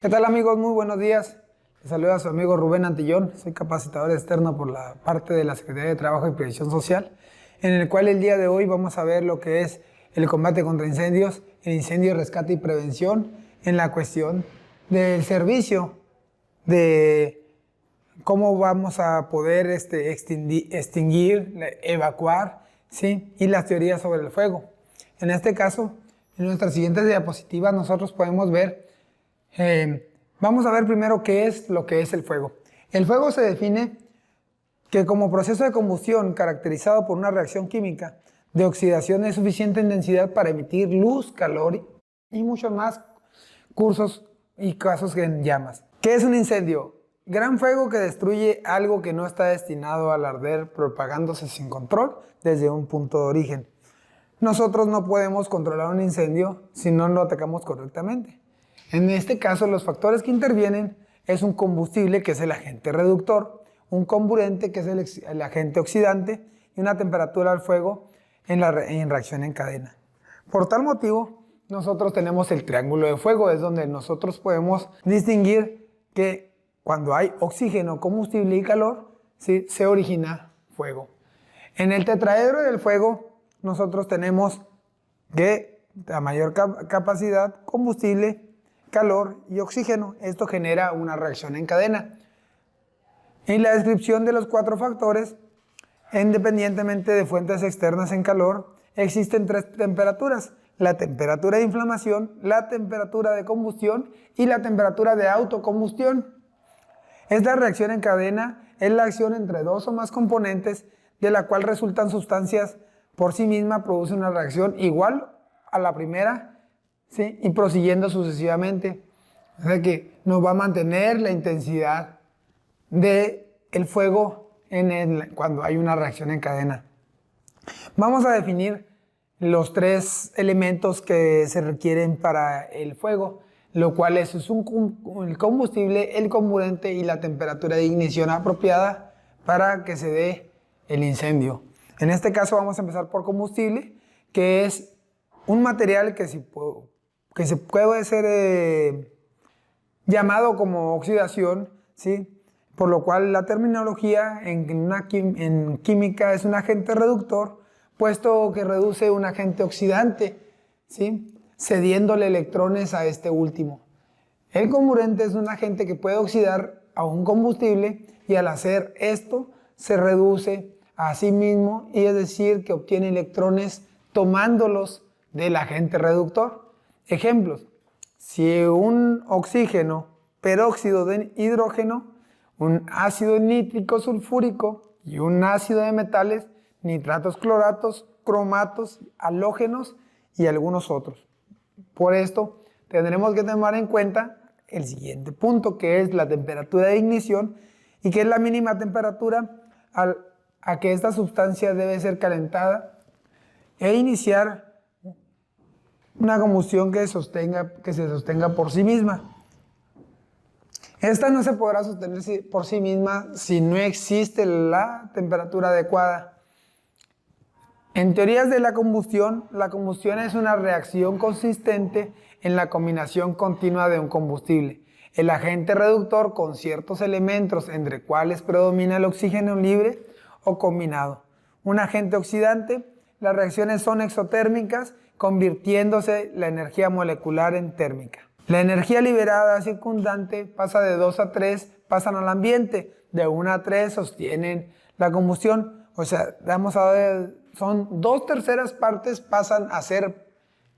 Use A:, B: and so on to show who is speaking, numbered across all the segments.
A: ¿Qué tal, amigos? Muy buenos días. Les saluda a su amigo Rubén Antillón. Soy capacitador externo por la parte de la Secretaría de Trabajo y Previsión Social, en el cual el día de hoy vamos a ver lo que es el combate contra incendios, el incendio, rescate y prevención en la cuestión del servicio, de cómo vamos a poder extinguir, evacuar, ¿sí? Y las teorías sobre el fuego. En este caso, en nuestras siguientes diapositivas nosotros podemos ver. Vamos a ver primero qué es lo que es el fuego. El fuego se define que como proceso de combustión caracterizado por una reacción química de oxidación de suficiente densidad para emitir luz, calor y muchos más cursos y casos en llamas. ¿Qué es un incendio? Gran fuego que destruye algo que no está destinado al arder, propagándose sin control desde un punto de origen. Nosotros no podemos controlar un incendio si no lo atacamos correctamente. En este caso, los factores que intervienen es un combustible, que es el agente reductor, un comburente, que es el agente oxidante, y una temperatura del fuego en reacción en cadena. Por tal motivo, nosotros tenemos el triángulo de fuego, es donde nosotros podemos distinguir que cuando hay oxígeno, combustible y calor, ¿sí?, se origina fuego. En el tetraedro del fuego, nosotros tenemos que la mayor capacidad, combustible, calor y oxígeno. Esto genera una reacción en cadena. En la descripción de los cuatro factores, independientemente de fuentes externas en calor, existen tres temperaturas: la temperatura de inflamación, la temperatura de combustión y la temperatura de autocombustión. Esta reacción en cadena es la acción entre dos o más componentes, de la cual resultan sustancias por sí misma, produce una reacción igual a la primera, ¿sí?, y prosiguiendo sucesivamente. O sea que nos va a mantener la intensidad del fuego cuando hay una reacción en cadena. Vamos a definir los tres elementos que se requieren para el fuego, lo cual es el combustible, el comburente y la temperatura de ignición apropiada para que se dé el incendio. En este caso vamos a empezar por combustible, que es un material que se puede ser llamado como oxidación, ¿sí?, por lo cual la terminología en química es un agente reductor, puesto que reduce un agente oxidante, ¿sí?, cediéndole electrones a este último. El comburente es un agente que puede oxidar a un combustible, y al hacer esto se reduce a sí mismo, y es decir, que obtiene electrones tomándolos del agente reductor. Ejemplos: si un oxígeno, peróxido de hidrógeno, un ácido nítrico sulfúrico y un ácido de metales, nitratos, cloratos, cromatos, halógenos y algunos otros. Por esto tendremos que tomar en cuenta el siguiente punto, que es la temperatura de ignición, y que es la mínima temperatura a que esta sustancia debe ser calentada e iniciar una combustión que se sostenga por sí misma. Esta no se podrá sostener por sí misma si no existe la temperatura adecuada. En teorías de la combustión es una reacción consistente en la combinación continua de un combustible, el agente reductor con ciertos elementos, entre cuales predomina el oxígeno libre o combinado. Un agente oxidante. Las reacciones son exotérmicas, convirtiéndose la energía molecular en térmica. La energía liberada circundante pasa de 2 a 3, pasan al ambiente. De 1 a 3 sostienen la combustión. O sea, vamos a ver, son 2/3 partes pasan a ser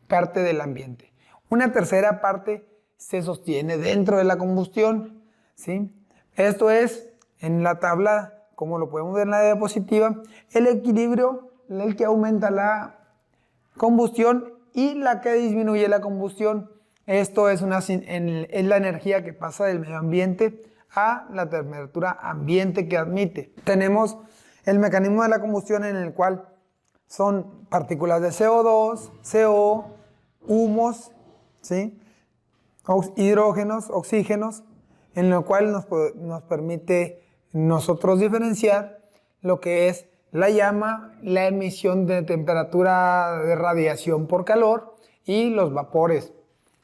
A: parte del ambiente. 1/3 parte se sostiene dentro de la combustión, ¿sí? Esto es, en la tabla, como lo podemos ver en la diapositiva, el equilibrio, el que aumenta la combustión y la que disminuye la combustión. Esto es la energía que pasa del medio ambiente a la temperatura ambiente que admite. Tenemos el mecanismo de la combustión, en el cual son partículas de CO2, CO, humos, ¿sí?, hidrógenos, oxígenos, en lo cual nos permite nosotros diferenciar lo que es la llama, la emisión de temperatura de radiación por calor y los vapores,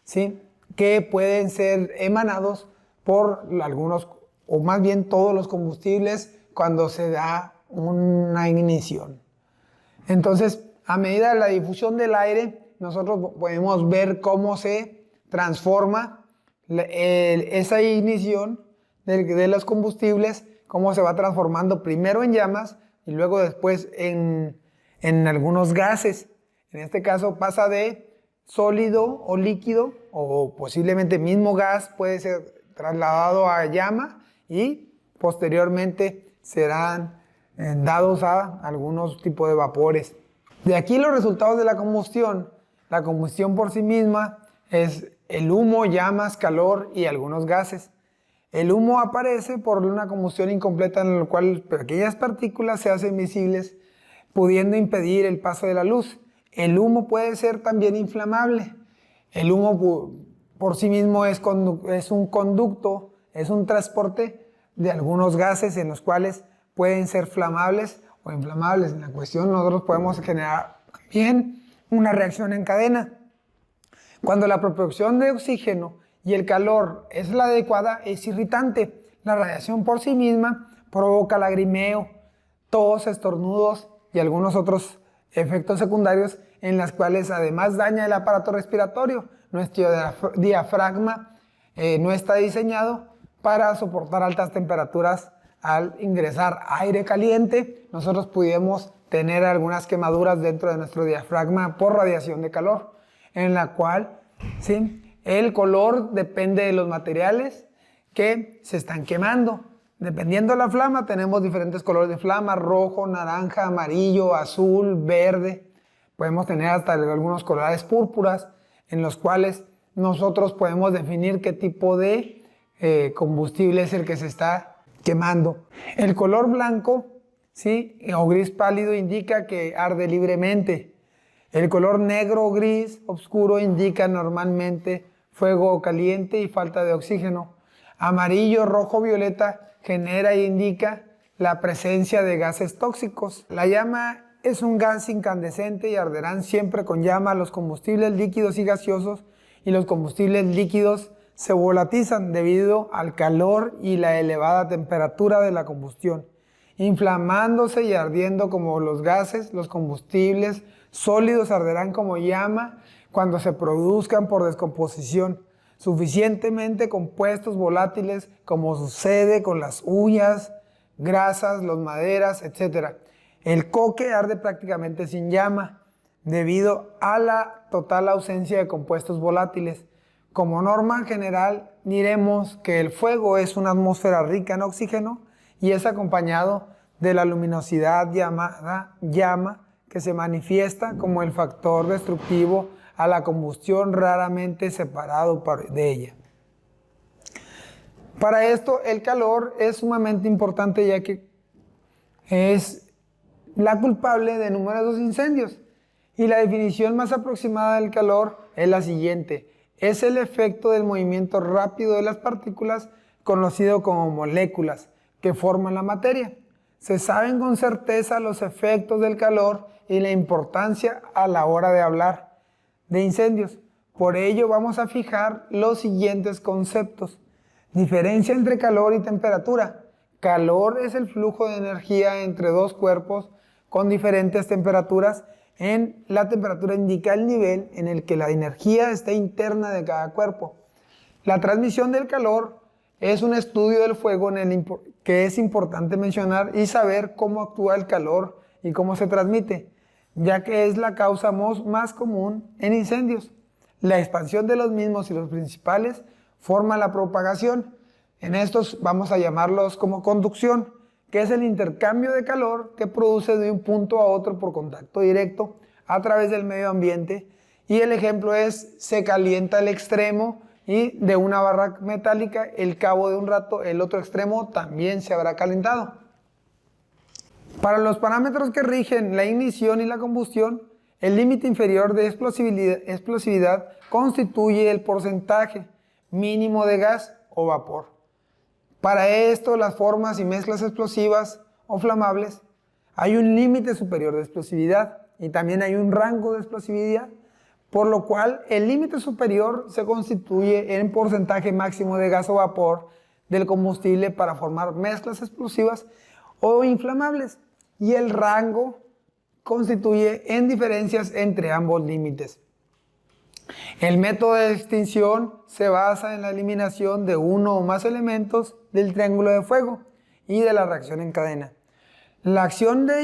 A: ¿sí? que pueden ser emanados por algunos, o más bien todos los combustibles cuando se da una ignición. Entonces, a medida de la difusión del aire, nosotros podemos ver cómo se transforma esa ignición de los combustibles, cómo se va transformando primero en llamas y luego después en algunos gases. En este caso pasa de sólido o líquido, o posiblemente mismo gas puede ser trasladado a llama y posteriormente serán dados a algunos tipos de vapores. De aquí los resultados de la combustión. La combustión por sí misma es el humo, llamas, calor y algunos gases. El humo aparece por una combustión incompleta en la cual pequeñas partículas se hacen visibles, pudiendo impedir el paso de la luz. El humo puede ser también inflamable. El humo por sí mismo es un conducto, es un transporte de algunos gases en los cuales pueden ser flamables o inflamables. En la cuestión nosotros podemos generar también una reacción en cadena. Cuando la proporción de oxígeno y el calor es la adecuada, es irritante. La radiación por sí misma provoca lagrimeo, tos, estornudos y algunos otros efectos secundarios en las cuales además daña el aparato respiratorio. Nuestro diafragma no está diseñado para soportar altas temperaturas. Al ingresar aire caliente, nosotros pudimos tener algunas quemaduras dentro de nuestro diafragma por radiación de calor, en la cual ¿sí? El color depende de los materiales que se están quemando. Dependiendo de la flama, tenemos diferentes colores de flama: rojo, naranja, amarillo, azul, verde. Podemos tener hasta algunos colores púrpuras, en los cuales nosotros podemos definir qué tipo de combustible es el que se está quemando. El color blanco, ¿sí? O gris pálido indica que arde libremente. El color negro o gris oscuro indica normalmente fuego caliente y falta de oxígeno. Amarillo, rojo, violeta genera e indica la presencia de gases tóxicos. La llama es un gas incandescente y arderán siempre con llama los combustibles líquidos y gaseosos, y los combustibles líquidos se volatilizan debido al calor y la elevada temperatura de la combustión, inflamándose y ardiendo como los gases. Los combustibles sólidos arderán como llama cuando se produzcan por descomposición suficientemente compuestos volátiles, como sucede con las huillas, grasas, las maderas, etc. El coque arde prácticamente sin llama debido a la total ausencia de compuestos volátiles. Como norma general, diremos que el fuego es una atmósfera rica en oxígeno y es acompañado de la luminosidad llamada llama, que se manifiesta como el factor destructivo a la combustión, raramente separado de ella. Para esto, el calor es sumamente importante, ya que es la culpable de numerosos incendios. Y la definición más aproximada del calor es la siguiente: es el efecto del movimiento rápido de las partículas, conocido como moléculas, que forman la materia. Se saben con certeza los efectos del calor y la importancia a la hora de hablar de incendios. Por ello vamos a fijar los siguientes conceptos. Diferencia entre calor y temperatura. Calor es el flujo de energía entre dos cuerpos con diferentes temperaturas. La temperatura indica el nivel en el que la energía está interna de cada cuerpo. La transmisión del calor es un estudio del fuego que es importante mencionar y saber cómo actúa el calor y cómo se transmite, ya que es la causa más común en incendios. La expansión de los mismos y los principales forma la propagación. En estos vamos a llamarlos como conducción, que es el intercambio de calor que produce de un punto a otro por contacto directo a través del medio ambiente. Y el ejemplo es: se calienta el extremo y de una barra metálica, el cabo de un rato, el otro extremo también se habrá calentado. Para los parámetros que rigen la ignición y la combustión, el límite inferior de explosividad constituye el porcentaje mínimo de gas o vapor. Para esto, las formas y mezclas explosivas o flamables, hay un límite superior de explosividad y también hay un rango de explosividad. por lo cual el límite superior se constituye en porcentaje máximo de gas o vapor del combustible para formar mezclas explosivas o inflamables, y el rango constituye en diferencias entre ambos límites. El método de extinción se basa en la eliminación de uno o más elementos del triángulo de fuego y de la reacción en cadena. La acción de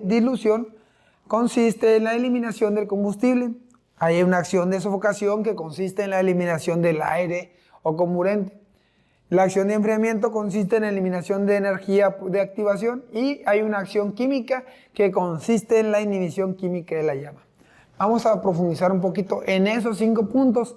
A: dilución consiste en la eliminación del combustible. Hay una acción de sofocación que consiste en la eliminación del aire o comburente. La acción de enfriamiento consiste en la eliminación de energía de activación, y hay una acción química que consiste en la inhibición química de la llama. Vamos a profundizar un poquito en esos 5 puntos,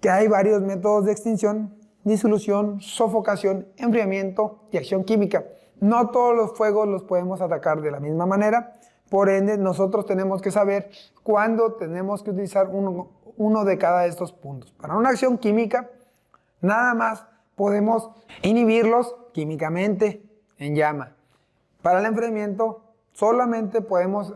A: que hay varios métodos de extinción: disolución, sofocación, enfriamiento y acción química. No todos los fuegos los podemos atacar de la misma manera, por ende nosotros tenemos que saber cuándo tenemos que utilizar uno de cada de estos puntos. Para una acción química, nada más podemos inhibirlos químicamente en llama. Para el enfriamiento, solamente podemos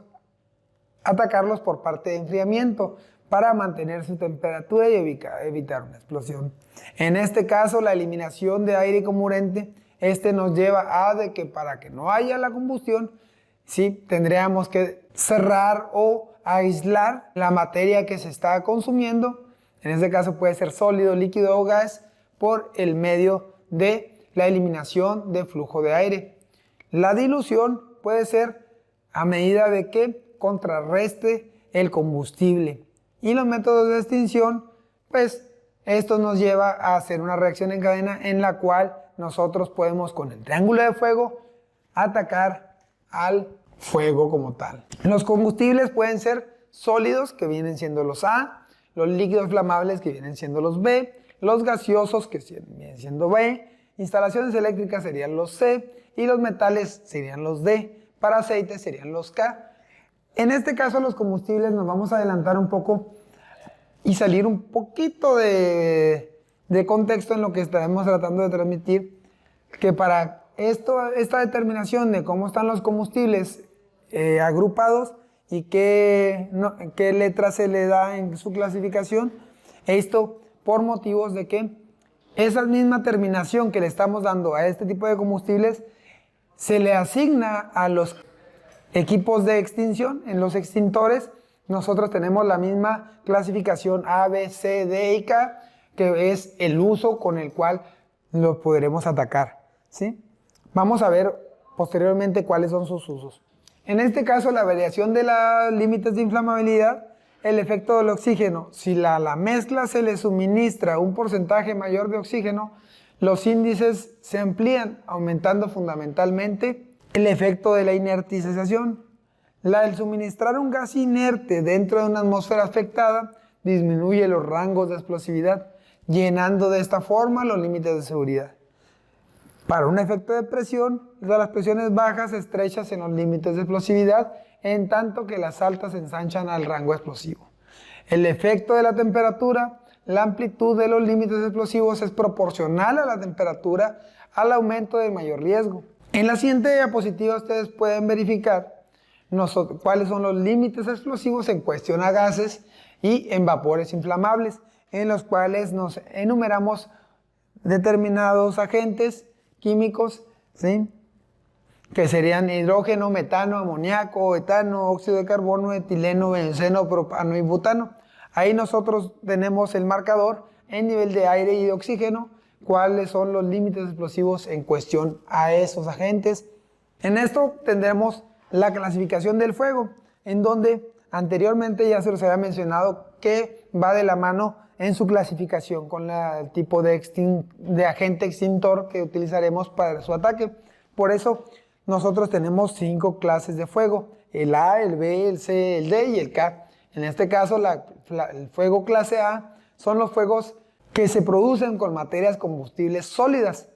A: atacarlos por parte de enfriamiento para mantener su temperatura y evitar una explosión. En este caso, la eliminación de aire comburente, nos lleva a que para que no haya la combustión, sí, tendríamos que cerrar o aislar la materia que se está consumiendo. En este caso puede ser sólido, líquido o gas, por el medio de la eliminación de flujo de aire. La dilución puede ser a medida de que contrarreste el combustible. Y los métodos de extinción, pues esto nos lleva a hacer una reacción en cadena en la cual nosotros podemos, con el triángulo de fuego, atacar al fuego como tal. Los combustibles pueden ser sólidos, que vienen siendo los A, los líquidos flamables, que vienen siendo los B, los gaseosos, que vienen siendo B, instalaciones eléctricas serían los C, y los metales serían los D, para aceites serían los K. En este caso, los combustibles, nos vamos a adelantar un poco y salir un poquito de contexto en lo que estaremos tratando de transmitir, que para esta determinación de cómo están los combustibles agrupados y qué letra se le da en su clasificación, esto por motivos de que esa misma terminación que le estamos dando a este tipo de combustibles se le asigna a los equipos de extinción. En los extintores nosotros tenemos la misma clasificación A, B, C, D y K, que es el uso con el cual los podremos atacar, ¿sí? Vamos a ver posteriormente cuáles son sus usos. En este caso, la variación de los límites de inflamabilidad, el efecto del oxígeno. Si a la mezcla se le suministra un porcentaje mayor de oxígeno, los índices se amplían, aumentando fundamentalmente el efecto de la inertización. El suministrar un gas inerte dentro de una atmósfera afectada disminuye los rangos de explosividad, llenando de esta forma los límites de seguridad. Para un efecto de presión, las presiones bajas estrechas en los límites de explosividad, en tanto que las altas ensanchan al rango explosivo. El efecto de la temperatura, la amplitud de los límites explosivos es proporcional a la temperatura, al aumento del mayor riesgo. En la siguiente diapositiva ustedes pueden verificar cuáles son los límites explosivos en cuestión a gases y en vapores inflamables, en los cuales nos enumeramos determinados agentes químicos, ¿sí?, que serían hidrógeno, metano, amoníaco, etano, óxido de carbono, etileno, benceno, propano y butano. Ahí nosotros tenemos el marcador en nivel de aire y de oxígeno, cuáles son los límites explosivos en cuestión a esos agentes. En esto tendremos la clasificación del fuego, en donde anteriormente ya se los había mencionado que va de la mano en su clasificación con el tipo de agente extintor que utilizaremos para su ataque. Por eso nosotros tenemos 5 clases de fuego: el A, el B, el C, el D y el K. En este caso, el fuego clase A son los fuegos que se producen con materias combustibles sólidas,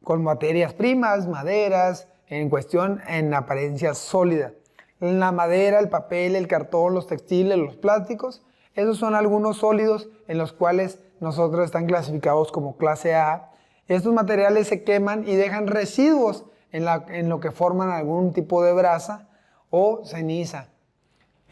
A: con materias primas, maderas, en apariencia sólida. La madera, el papel, el cartón, los textiles, los plásticos, esos son algunos sólidos en los cuales nosotros están clasificados como clase A. Estos materiales se queman y dejan residuos en lo que forman algún tipo de brasa o ceniza.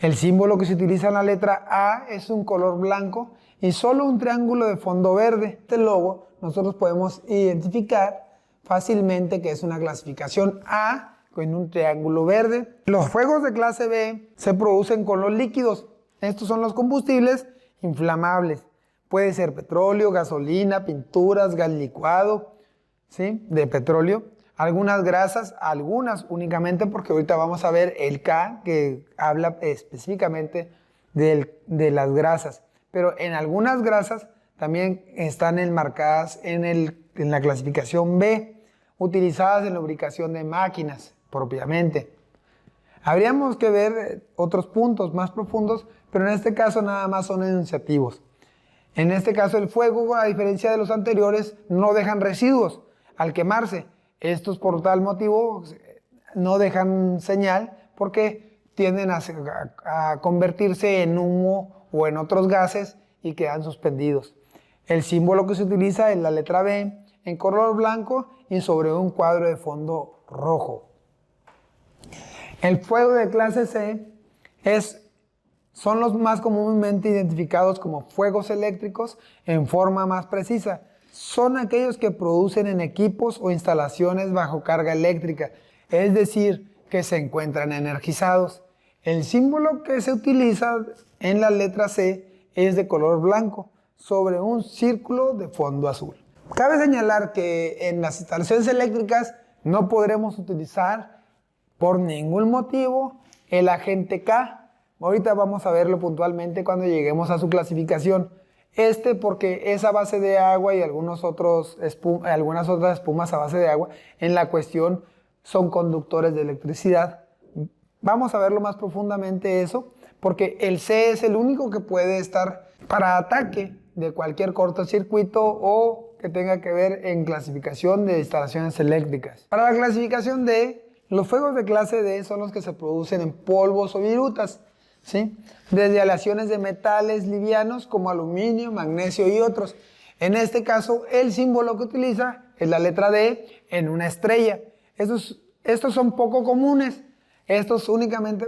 A: El símbolo que se utiliza en la letra A es un color blanco y solo un triángulo de fondo verde. Este logo nosotros podemos identificar fácilmente que es una clasificación A con un triángulo verde. Los fuegos de clase B se producen con los líquidos. Estos son los combustibles inflamables. Puede ser petróleo, gasolina, pinturas, gas licuado, ¿sí?, de petróleo. Algunas grasas, algunas únicamente, porque ahorita vamos a ver el K que habla específicamente de las grasas. Pero en algunas grasas también están enmarcadas en la clasificación B, utilizadas en lubricación de máquinas propiamente. Habríamos que ver otros puntos más profundos, pero en este caso nada más son enunciativos. En este caso el fuego, a diferencia de los anteriores, no dejan residuos al quemarse. Estos por tal motivo no dejan señal porque tienden a convertirse en humo o en otros gases y quedan suspendidos. El símbolo que se utiliza es la letra B en color blanco y sobre un cuadro de fondo rojo. El fuego de clase C son los más comúnmente identificados como fuegos eléctricos en forma más precisa. Son aquellos que producen en equipos o instalaciones bajo carga eléctrica, es decir, que se encuentran energizados. El símbolo que se utiliza en la letra C es de color blanco, sobre un círculo de fondo azul. Cabe señalar que en las instalaciones eléctricas no podremos utilizar por ningún motivo el agente K. Ahorita vamos a verlo puntualmente cuando lleguemos a su clasificación. Porque es a base de agua y algunas otras espumas a base de agua, en la cuestión son conductores de electricidad. Vamos a verlo más profundamente eso, porque el C es el único que puede estar para ataque de cualquier cortocircuito o que tenga que ver en clasificación de instalaciones eléctricas. Para la clasificación D, los fuegos de clase D son los que se producen en polvos o virutas, ¿sí?, desde aleaciones de metales livianos como aluminio, magnesio y otros. En este caso, el símbolo que utiliza es la letra D en una estrella. Estos son poco comunes. Estos únicamente,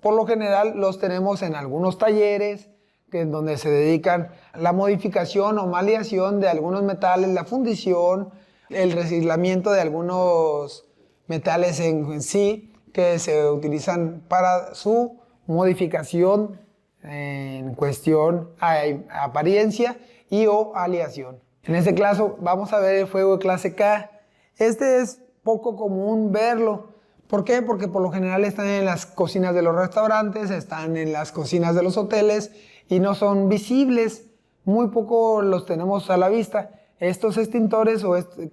A: por lo general, los tenemos en algunos talleres donde se dedican a la modificación o maleación de algunos metales, la fundición, el reciclamiento de algunos metales en sí que se utilizan para su modificación en cuestión a apariencia y o aleación. En este caso vamos a ver el fuego de clase K. Este es poco común verlo. ¿Por qué? Porque por lo general están en las cocinas de los restaurantes, están en las cocinas de los hoteles y no son visibles. Muy poco los tenemos a la vista. Estos extintores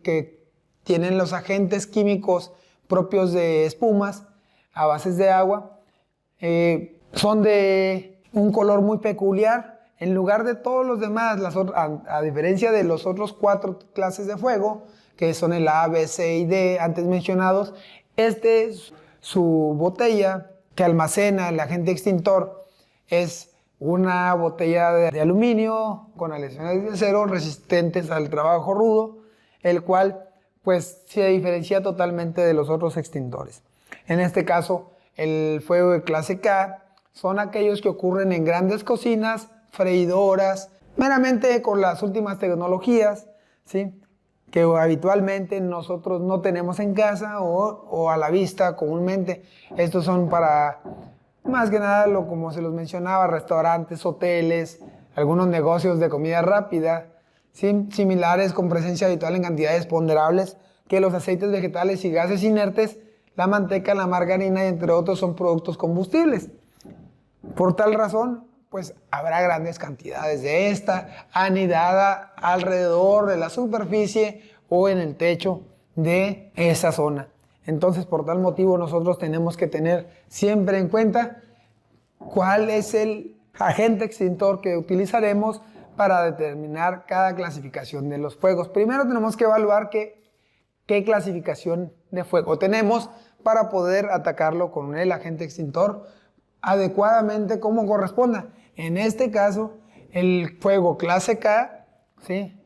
A: que tienen los agentes químicos propios de espumas a bases de agua, son de un color muy peculiar. En lugar de todos los demás, a diferencia de los otros 4 clases de fuego, que son el A, B, C y D antes mencionados, su botella que almacena el agente extintor es una botella de aluminio con aleaciones de acero resistentes al trabajo rudo, el cual pues se diferencia totalmente de los otros extintores. En este caso, el fuego de clase K son aquellos que ocurren en grandes cocinas, freidoras, meramente con las últimas tecnologías, ¿sí?, que habitualmente nosotros no tenemos en casa o a la vista comúnmente. Estos son para, más que nada, como se los mencionaba, restaurantes, hoteles, algunos negocios de comida rápida, ¿sí?, similares con presencia habitual en cantidades ponderables que los aceites vegetales y gases inertes, la manteca, la margarina y entre otros son productos combustibles. Por tal razón, pues habrá grandes cantidades de esta anidada alrededor de la superficie o en el techo de esa zona. Entonces, por tal motivo, nosotros tenemos que tener siempre en cuenta cuál es el agente extintor que utilizaremos para determinar cada clasificación de los fuegos. Primero tenemos que evaluar qué clasificación de fuego tenemos para poder atacarlo con el agente extintor adecuadamente como corresponda. En este caso, el fuego clase K, ¿sí?,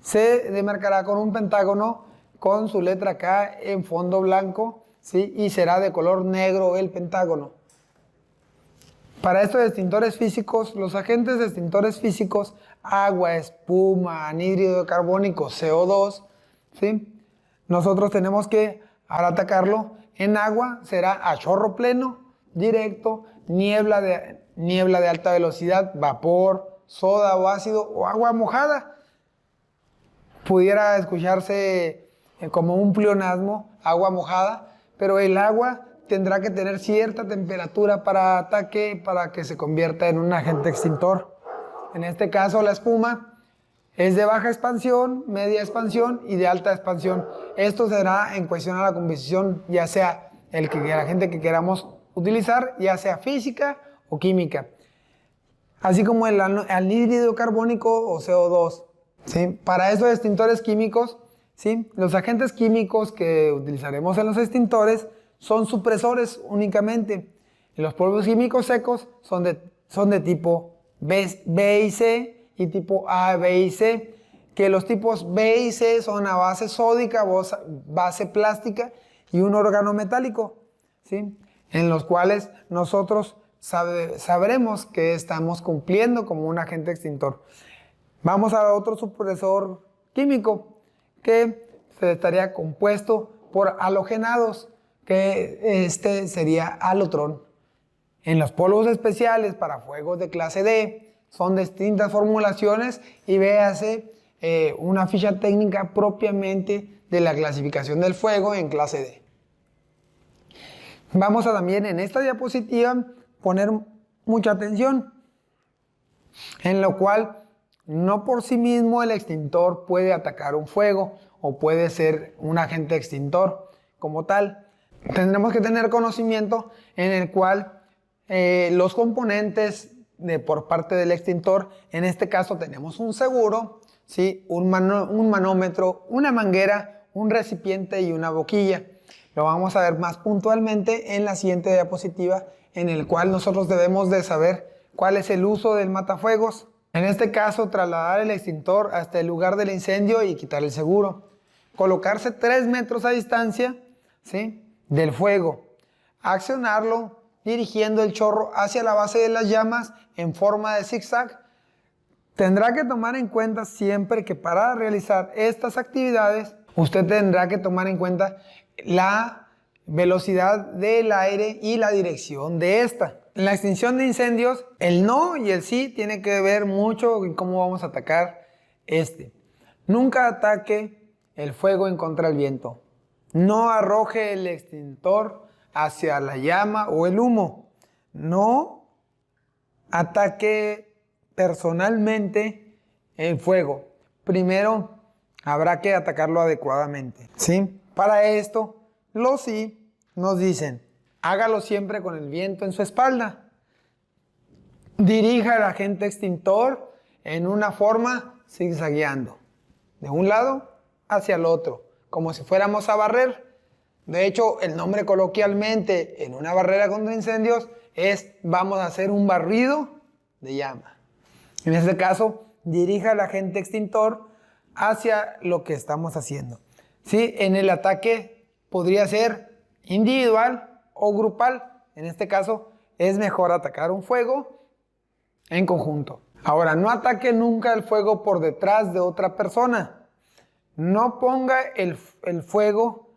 A: se demarcará con un pentágono con su letra K en fondo blanco, ¿sí?, y será de color negro el pentágono. Para estos extintores físicos, los agentes extintores físicos, agua, espuma, anhídrido carbónico, CO2, ¿sí? Nosotros tenemos que, al atacarlo en agua, será a chorro pleno, directo, niebla de alta velocidad, vapor, soda o ácido o agua mojada. Pudiera escucharse como un pleonasmo, agua mojada, pero el agua tendrá que tener cierta temperatura para ataque para que se convierta en un agente extintor. En este caso, la espuma es de baja expansión, media expansión y de alta expansión. Esto será en cuestión a la composición, ya sea la agente que queramos utilizar, ya sea física o química. Así como el anhídrido carbónico o CO2. ¿Sí? Para estos extintores químicos, ¿sí? Los agentes químicos que utilizaremos en los extintores son supresores únicamente. Y los polvos químicos secos son de tipo B y C y tipo A, B y C, que los tipos B y C son a base sódica, base plástica y un órgano metálico, ¿sí? En los cuales nosotros sabremos que estamos cumpliendo como un agente extintor. Vamos a otro supresor químico que estaría compuesto por halogenados, que este sería alotrón. En los polvos especiales para fuegos de clase D son distintas formulaciones y véase una ficha técnica propiamente de la clasificación del fuego en clase D. Vamos a también en esta diapositiva poner mucha atención, en lo cual no por sí mismo el extintor puede atacar un fuego o puede ser un agente extintor como tal. Tendremos que tener conocimiento en el cual los componentes por parte del extintor, en este caso tenemos un seguro, ¿sí? un manómetro, una manguera, un recipiente y una boquilla. Lo vamos a ver más puntualmente en la siguiente diapositiva, en el cual nosotros debemos de saber cuál es el uso del matafuegos. En este caso, trasladar el extintor hasta el lugar del incendio y quitar el seguro. Colocarse 3 metros a distancia, ¿sí? del fuego. Accionarlo dirigiendo el chorro hacia la base de las llamas en forma de zigzag. Tendrá que tomar en cuenta siempre que para realizar estas actividades, usted tendrá que tomar en cuenta la velocidad del aire y la dirección de esta. En la extinción de incendios, el no y el sí tiene que ver mucho en cómo vamos a atacar este. Nunca ataque el fuego en contra del viento. No arroje el extintor hacia la llama o el humo. No ataque personalmente el fuego. Primero habrá que atacarlo adecuadamente, ¿sí? Para esto, los sí nos dicen, hágalo siempre con el viento en su espalda. Dirija el agente extintor en una forma zigzagueando, de un lado hacia el otro, como si fuéramos a barrer. De hecho, el nombre coloquialmente en una barrera contra incendios es vamos a hacer un barrido de llama. En este caso, dirija el agente extintor hacia lo que estamos haciendo. ¿Sí? En el ataque podría ser individual o grupal. En este caso, es mejor atacar un fuego en conjunto. Ahora, no ataque nunca el fuego por detrás de otra persona. No ponga el fuego,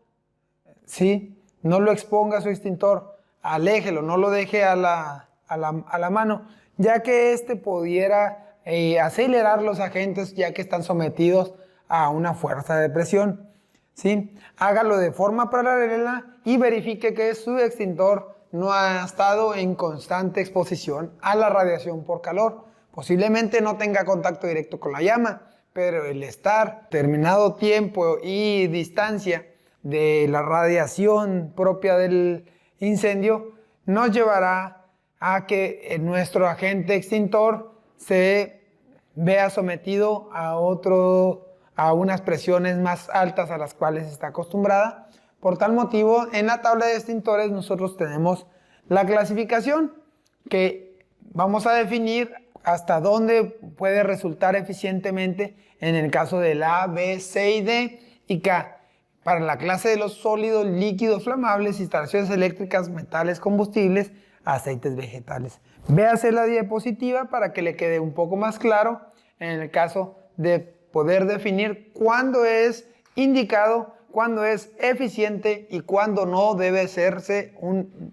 A: ¿sí? No lo exponga a su extintor, aléjelo, no lo deje a la mano, ya que este pudiera acelerar los agentes ya que están sometidos a una fuerza de presión, ¿sí? Hágalo de forma paralela y verifique que su extintor no ha estado en constante exposición a la radiación por calor. Posiblemente no tenga contacto directo con la llama, pero el estar determinado tiempo y distancia de la radiación propia del incendio nos llevará a que nuestro agente extintor se vea sometido a unas presiones más altas a las cuales está acostumbrada. Por tal motivo, en la tabla de extintores nosotros tenemos la clasificación que vamos a definir hasta dónde puede resultar eficientemente en el caso del A, B, C y D y K. Para la clase de los sólidos, líquidos, flamables, instalaciones eléctricas, metales, combustibles, aceites vegetales. Véase la diapositiva para que le quede un poco más claro en el caso de poder definir cuándo es indicado, cuándo es eficiente y cuándo no debe hacerse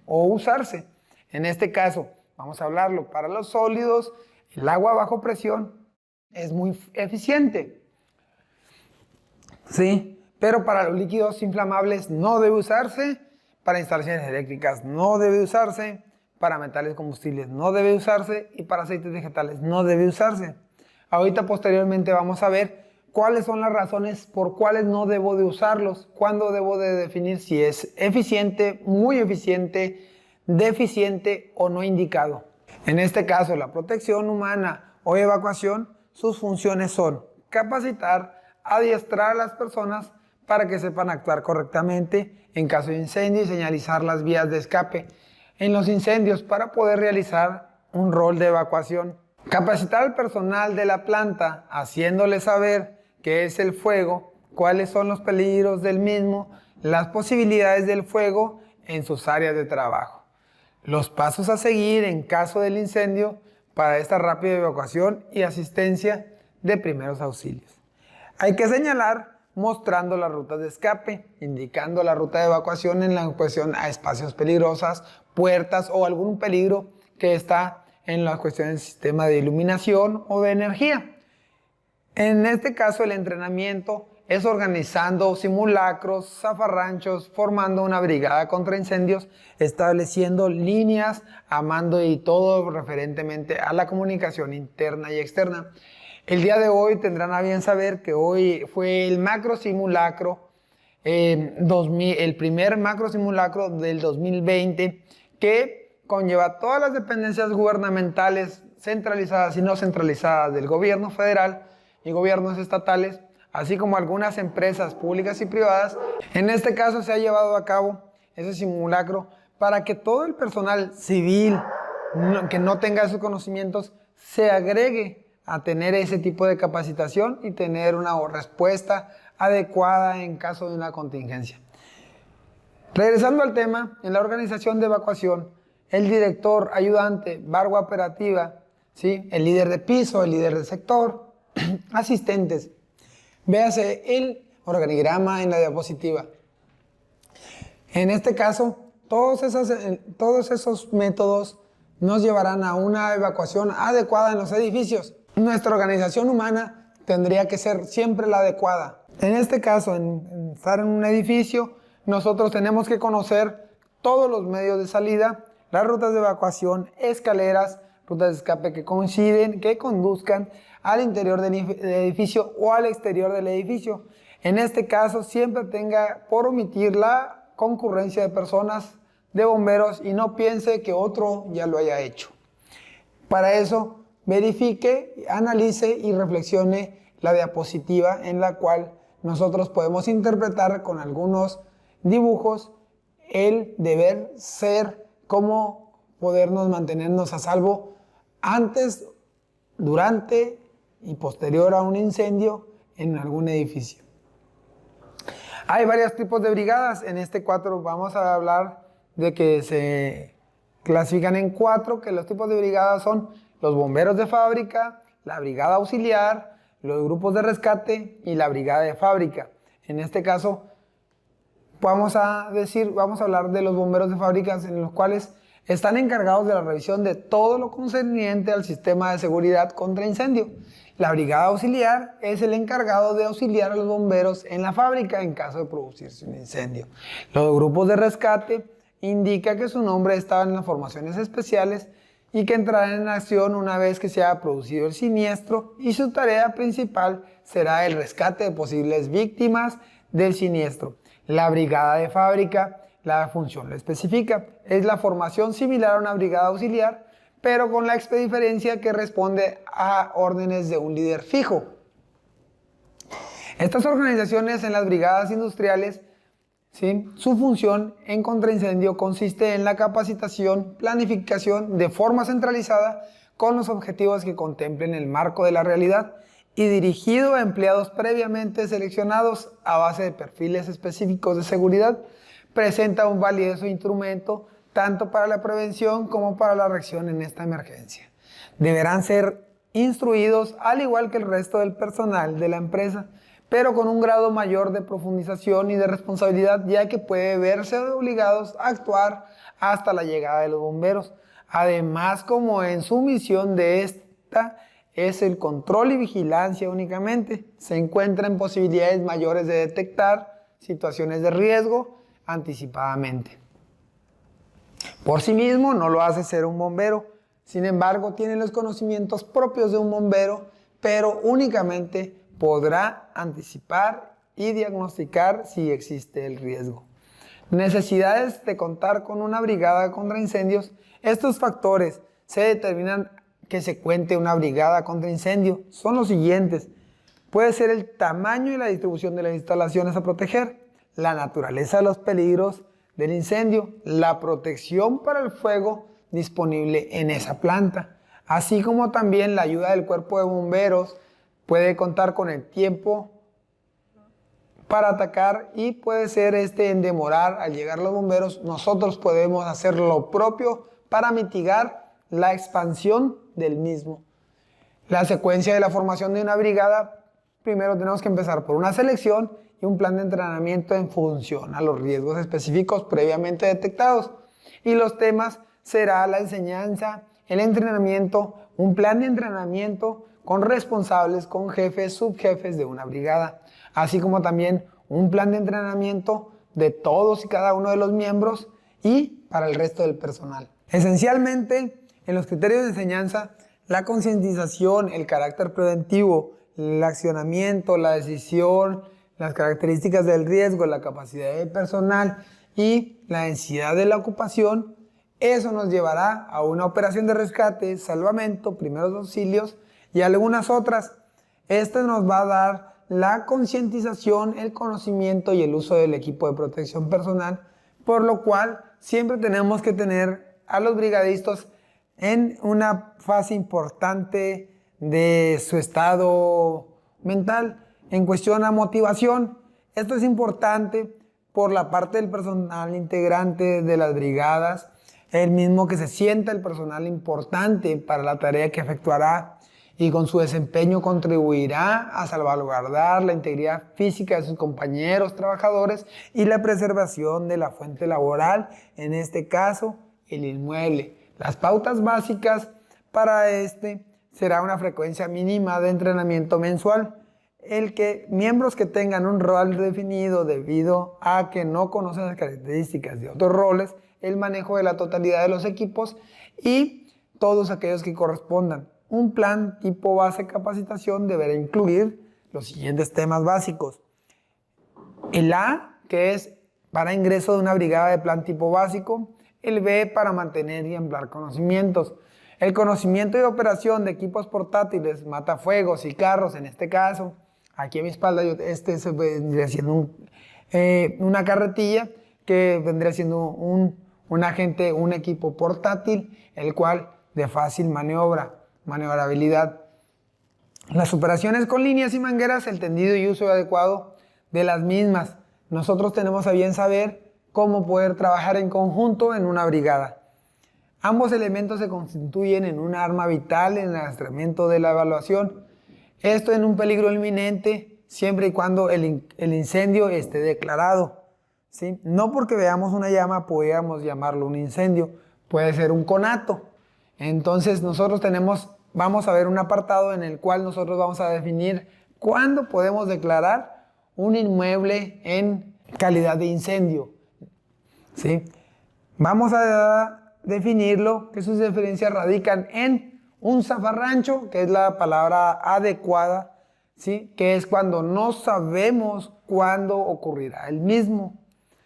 A: o usarse. En este caso, vamos a hablarlo para los sólidos, el agua bajo presión es muy eficiente, ¿sí? Pero para los líquidos inflamables no debe usarse, para instalaciones eléctricas no debe usarse, para metales combustibles no debe usarse y para aceites vegetales no debe usarse. Ahorita posteriormente vamos a ver cuáles son las razones por cuáles no debo de usarlos, cuándo debo de definir si es eficiente, muy eficiente, deficiente o no indicado. En este caso, la protección humana o evacuación, sus funciones son capacitar, adiestrar a las personas para que sepan actuar correctamente en caso de incendio y señalizar las vías de escape en los incendios para poder realizar un rol de evacuación. Capacitar al personal de la planta haciéndole saber qué es el fuego, cuáles son los peligros del mismo, las posibilidades del fuego en sus áreas de trabajo. Los pasos a seguir en caso del incendio para esta rápida evacuación y asistencia de primeros auxilios. Hay que señalar mostrando las rutas de escape, indicando la ruta de evacuación en la evacuación a espacios peligrosos, puertas o algún peligro que está en las cuestiones del sistema de iluminación o de energía. En este caso, el entrenamiento es organizando simulacros, zafarranchos, formando una brigada contra incendios, estableciendo líneas a mando y todo referentemente a la comunicación interna y externa. El día de hoy tendrán a bien saber que hoy fue el macro simulacro, el primer macro simulacro del 2020 que conlleva todas las dependencias gubernamentales centralizadas y no centralizadas del gobierno federal y gobiernos estatales, así como algunas empresas públicas y privadas. En este caso se ha llevado a cabo ese simulacro para que todo el personal civil que no tenga esos conocimientos se agregue a tener ese tipo de capacitación y tener una respuesta adecuada en caso de una contingencia. Regresando al tema, en la organización de evacuación, el director, ayudante, barba operativa, ¿sí? El líder de piso, el líder de sector, asistentes. Véase el organigrama en la diapositiva. En este caso, todos esos métodos nos llevarán a una evacuación adecuada en los edificios. Nuestra organización humana tendría que ser siempre la adecuada. En este caso, en estar en un edificio, nosotros tenemos que conocer todos los medios de salida, las rutas de evacuación, escaleras, rutas de escape que coinciden, que conduzcan al interior del edificio o al exterior del edificio. En este caso, siempre tenga por omitir la concurrencia de personas, de bomberos, y no piense que otro ya lo haya hecho. Para eso, verifique, analice y reflexione la diapositiva en la cual nosotros podemos interpretar con algunos dibujos el deber ser, cómo podernos mantenernos a salvo antes, durante y posterior a un incendio en algún edificio. Hay varios tipos de brigadas. En este 4 vamos a hablar de que se clasifican en 4, que los tipos de brigadas son los bomberos de fábrica, la brigada auxiliar, los grupos de rescate y la brigada de fábrica. En este caso, vamos a hablar de los bomberos de fábricas, en los cuales están encargados de la revisión de todo lo concerniente al sistema de seguridad contra incendio. La brigada auxiliar es el encargado de auxiliar a los bomberos en la fábrica en caso de producirse un incendio. Los grupos de rescate indica que su nombre estaba en las formaciones especiales y que entrarán en acción una vez que se haya producido el siniestro, y su tarea principal será el rescate de posibles víctimas del siniestro. La brigada de fábrica, la función lo especifica, es la formación similar a una brigada auxiliar, pero con la diferencia que responde a órdenes de un líder fijo. Estas organizaciones en las brigadas industriales, ¿sí? Su función en contraincendio consiste en la capacitación, planificación de forma centralizada con los objetivos que contemplen el marco de la realidad y dirigido a empleados previamente seleccionados a base de perfiles específicos de seguridad. Presenta un valioso instrumento tanto para la prevención como para la reacción en esta emergencia. Deberán ser instruidos al igual que el resto del personal de la empresa, pero con un grado mayor de profundización y de responsabilidad, ya que puede verse obligados a actuar hasta la llegada de los bomberos. Además, como en su misión de esta es el control y vigilancia únicamente, se encuentran posibilidades mayores de detectar situaciones de riesgo anticipadamente. Por sí mismo no lo hace ser un bombero, sin embargo tiene los conocimientos propios de un bombero, pero únicamente podrá anticipar y diagnosticar si existe el riesgo. Necesidades de contar con una brigada contra incendios. Estos factores se determinan que se cuente una brigada contra incendio. Son los siguientes. Puede ser el tamaño y la distribución de las instalaciones a proteger, la naturaleza de los peligros del incendio, la protección para el fuego disponible en esa planta, así como también la ayuda del cuerpo de bomberos. Puede contar con el tiempo para atacar y puede ser en demorar al llegar los bomberos. Nosotros podemos hacer lo propio para mitigar la expansión del mismo. La secuencia de la formación de una brigada: primero tenemos que empezar por una selección y un plan de entrenamiento en función a los riesgos específicos previamente detectados. Y los temas será la enseñanza, el entrenamiento, un plan de entrenamiento con responsables, con jefes, subjefes de una brigada, así como también un plan de entrenamiento de todos y cada uno de los miembros y para el resto del personal. Esencialmente, en los criterios de enseñanza, la concientización, el carácter preventivo, el accionamiento, la decisión, las características del riesgo, la capacidad del personal y la densidad de la ocupación, eso nos llevará a una operación de rescate, salvamento, primeros auxilios y algunas otras. Esto nos va a dar la concientización, el conocimiento y el uso del equipo de protección personal, por lo cual siempre tenemos que tener a los brigadistas en una fase importante de su estado mental en cuestión a motivación. Esto es importante por la parte del personal integrante de las brigadas, el mismo que se sienta el personal importante para la tarea que efectuará y con su desempeño contribuirá a salvaguardar la integridad física de sus compañeros trabajadores y la preservación de la fuente laboral, en este caso el inmueble. Las pautas básicas para será una frecuencia mínima de entrenamiento mensual, el que miembros que tengan un rol definido debido a que no conocen las características de otros roles, el manejo de la totalidad de los equipos y todos aquellos que correspondan. Un plan tipo base capacitación deberá incluir los siguientes temas básicos. El A, que es para ingreso de una brigada de plan tipo básico. El B, para mantener y emplear conocimientos. El conocimiento y operación de equipos portátiles, matafuegos y carros, en este caso. Aquí a mi espalda, se vendría siendo una carretilla que vendría siendo un equipo portátil, el cual de fácil maniobrabilidad. Las operaciones con líneas y mangueras, el tendido y uso adecuado de las mismas. Nosotros tenemos a bien saber cómo poder trabajar en conjunto en una brigada. Ambos elementos se constituyen en un arma vital en el adiestramiento de la evaluación. Esto en un peligro inminente siempre y cuando el incendio esté declarado, ¿sí? No porque veamos una llama podamos llamarlo un incendio, puede ser un conato. Entonces nosotros vamos a ver un apartado en el cual nosotros vamos a definir cuándo podemos declarar un inmueble en calidad de incendio, ¿sí? Vamos a definirlo, que sus diferencias radican en un zafarrancho, que es la palabra adecuada, ¿sí? Que es cuando no sabemos cuándo ocurrirá el mismo,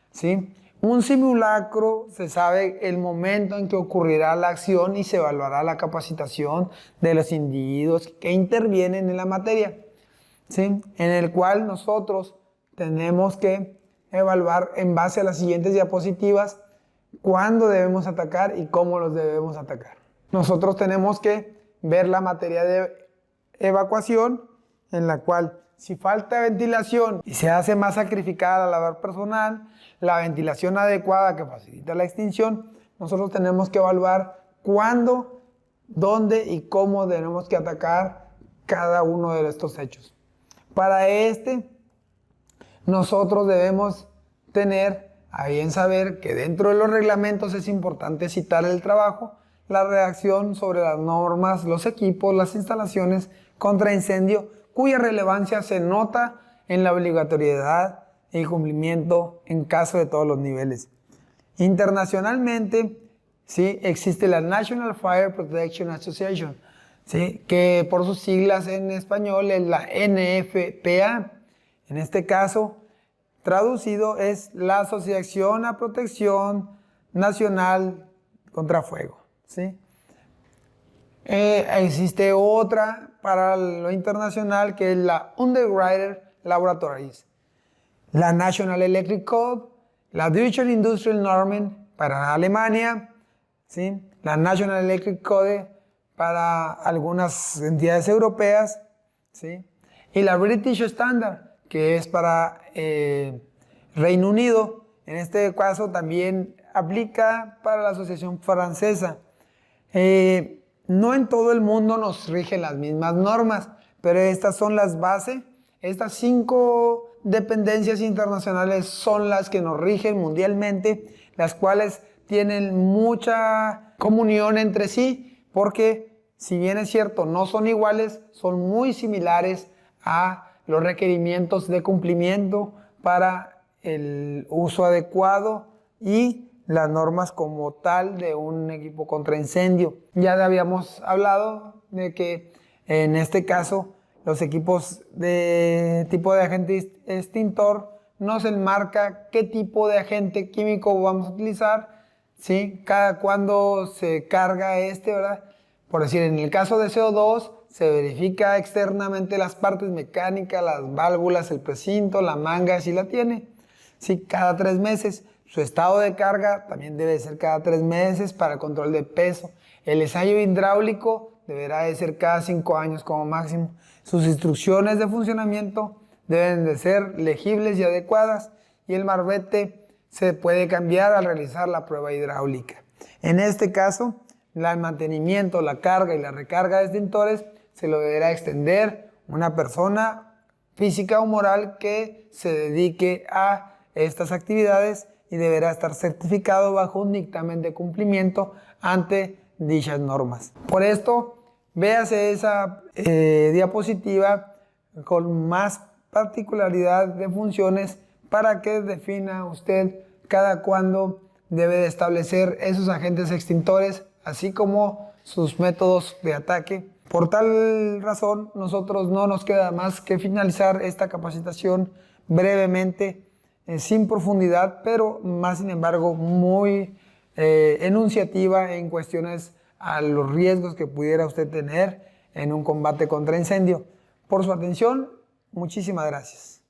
A: ¿sí? Un simulacro, se sabe el momento en que ocurrirá la acción y se evaluará la capacitación de los individuos que intervienen en la materia, ¿sí? En el cual nosotros tenemos que evaluar en base a las siguientes diapositivas cuándo debemos atacar y cómo los debemos atacar. Nosotros tenemos que ver la materia de evacuación, en la cual si falta ventilación y se hace más sacrificada la labor personal, la ventilación adecuada que facilita la extinción, nosotros tenemos que evaluar cuándo, dónde y cómo tenemos que atacar cada uno de estos hechos. Para nosotros debemos tener a bien saber que dentro de los reglamentos es importante citar el trabajo, la redacción sobre las normas, los equipos, las instalaciones contra incendio, cuya relevancia se nota en la obligatoriedad y cumplimiento en caso de todos los niveles. Internacionalmente, ¿sí?, existe la National Fire Protection Association, ¿sí?, que por sus siglas en español es la NFPA. En este caso, traducido es la Asociación a Protección Nacional contra Fuego, ¿sí? Existe otra para lo internacional que es la Underwriter Laboratories, la National Electric Code, la Deutsche Industrial Normen para Alemania, ¿sí?, la National Electric Code para algunas entidades europeas, ¿sí?, y la British Standard, que es para Reino Unido. En este caso también aplica para la Asociación Francesa. No en todo el mundo nos rigen las mismas normas, pero estas son las bases. Estas 5 dependencias internacionales son las que nos rigen mundialmente, las cuales tienen mucha comunión entre sí, porque si bien es cierto, no son iguales, son muy similares a los requerimientos de cumplimiento para el uso adecuado y las normas como tal de un equipo contra incendio. Ya habíamos hablado de que en este caso los equipos de tipo de agente extintor nos enmarca qué tipo de agente químico vamos a utilizar, ¿sí?, cada cuando se carga ¿verdad? Por decir, en el caso de CO2 se verifica externamente las partes mecánicas, las válvulas, el precinto, la manga, si la tiene, ¿sí?, cada 3 meses. Su estado de carga también debe ser cada 3 meses para el control de peso. El ensayo hidráulico deberá de ser cada 5 años como máximo. Sus instrucciones de funcionamiento deben de ser legibles y adecuadas, y el marbete se puede cambiar al realizar la prueba hidráulica. En este caso, el mantenimiento, la carga y la recarga de extintores se lo deberá extender una persona física o moral que se dedique a estas actividades y deberá estar certificado bajo un dictamen de cumplimiento ante dichas normas. Por esto, véase esa diapositiva con más particularidad de funciones para que defina usted cada cuándo debe de establecer esos agentes extintores, así como sus métodos de ataque. Por tal razón, nosotros no nos queda más que finalizar esta capacitación brevemente, sin profundidad, pero más sin embargo muy enunciativa en cuestiones a los riesgos que pudiera usted tener en un combate contra incendio. Por su atención, muchísimas gracias.